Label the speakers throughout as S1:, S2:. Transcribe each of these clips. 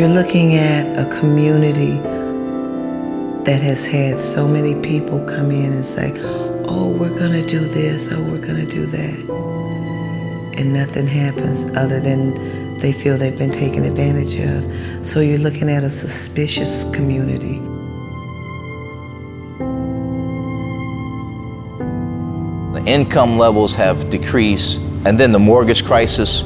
S1: You're looking at a community that has had so many people come in and say, oh, we're gonna do this, oh, we're gonna do that. And nothing happens other than they feel they've been taken advantage of. So you're looking at a suspicious community.
S2: The income levels have decreased, and then the mortgage crisis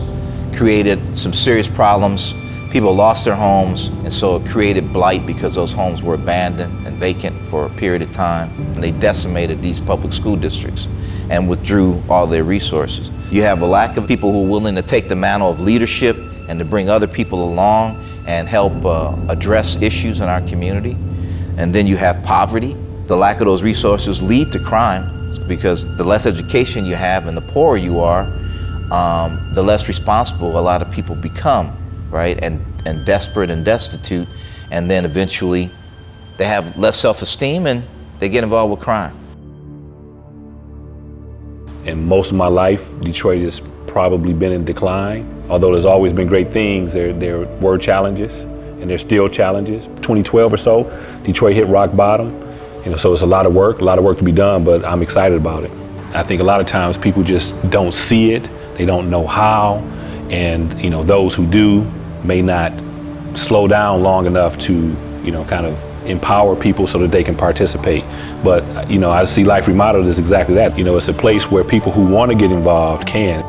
S2: created some serious problems. People lost their homes, and so it created blight because those homes were abandoned and vacant for a period of time. And they decimated these public school districts and withdrew all their resources. You have a lack of people who are willing to take the mantle of leadership and to bring other people along and help address issues in our community. And then you have poverty. The lack of those resources lead to crime, because the less education you have and the poorer you are, the less responsible a lot of people become, right? And desperate and destitute, and then eventually they have less self-esteem and they get involved with crime.
S3: In most of my life, Detroit has probably been in decline. Although there's always been great things, there were challenges, and there's still challenges. 2012 or so, Detroit hit rock bottom. So it's a lot of work to be done, but I'm excited about it. I think a lot of times people just don't see it, they don't know how, and those who do may not slow down long enough to kind of empower people so that they can participate. But I see Life Remodeled as exactly that. It's a place where people who want to get involved can.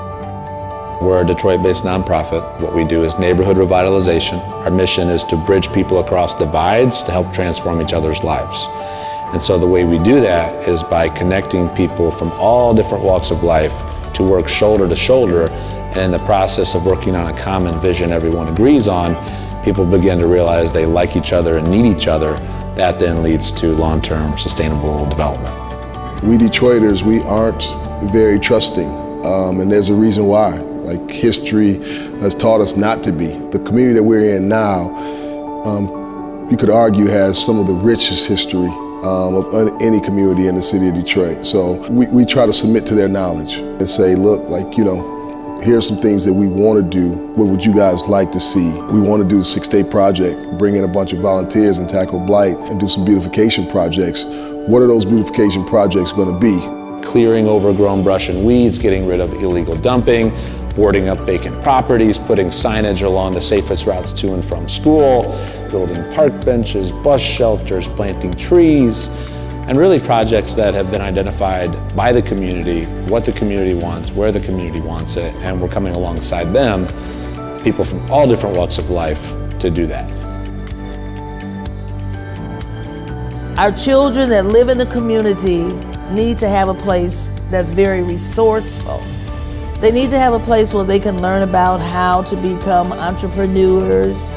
S4: We're a Detroit-based nonprofit. What we do is neighborhood revitalization. Our mission is to bridge people across divides to help transform each other's lives. And so the way we do that is by connecting people from all different walks of life to work shoulder to shoulder. And in the process of working on a common vision everyone agrees on, people begin to realize they like each other and need each other. That then leads to long-term sustainable development.
S5: We Detroiters, we aren't very trusting, and there's a reason why. Like, history has taught us not to be. The community that we're in now, you could argue has some of the richest history of any community in the city of Detroit. So we try to submit to their knowledge and say, look, here's some things that we want to do. What would you guys like to see? We want to do the 6-day project, bring in a bunch of volunteers and tackle blight and do some beautification projects. What are those beautification projects going to be?
S4: Clearing overgrown brush and weeds, getting rid of illegal dumping, boarding up vacant properties, putting signage along the safest routes to and from school, building park benches, bus shelters, planting trees, and really projects that have been identified by the community, what the community wants, where the community wants it, and we're coming alongside them, people from all different walks of life, to do that.
S6: Our children that live in the community need to have a place that's very resourceful. They need to have a place where they can learn about how to become entrepreneurs,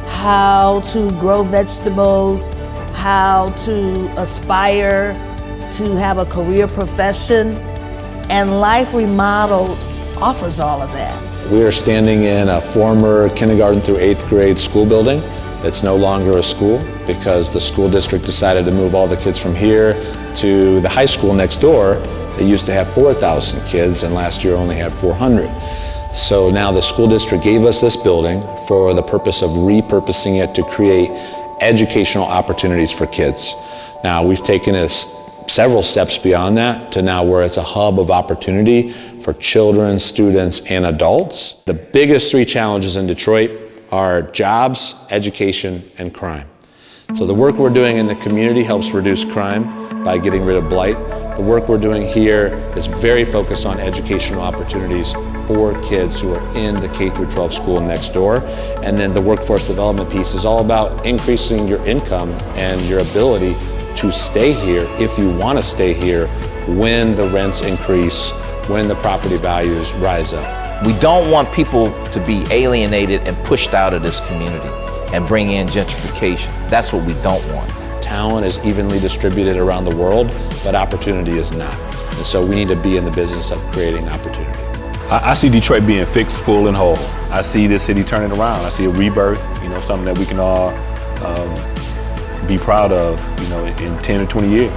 S6: how to grow vegetables, how to aspire to have a career profession, and Life Remodeled offers all of that.
S4: We are standing in a former kindergarten through 8th grade school building that's no longer a school because the school district decided to move all the kids from here to the high school next door. They used to have 4,000 kids, and last year only had 400. So now the school district gave us this building for the purpose of repurposing it to create educational opportunities for kids. Now we've taken it several steps beyond that to now where it's a hub of opportunity for children, students, and adults. The biggest 3 challenges in Detroit are jobs, education, and crime. So the work we're doing in the community helps reduce crime by getting rid of blight. The work we're doing here is very focused on educational opportunities for kids who are in the K-12 school next door. And then the workforce development piece is all about increasing your income and your ability to stay here if you want to stay here when the rents increase, when the property values rise up.
S2: We don't want people to be alienated and pushed out of this community and bring in gentrification. That's what we don't want.
S4: Talent is evenly distributed around the world, but opportunity is not. And so we need to be in the business of creating opportunity.
S3: I see Detroit being fixed, full, and whole. I see this city turning around. I see a rebirth, something that we can all be proud of, in 10 or 20 years.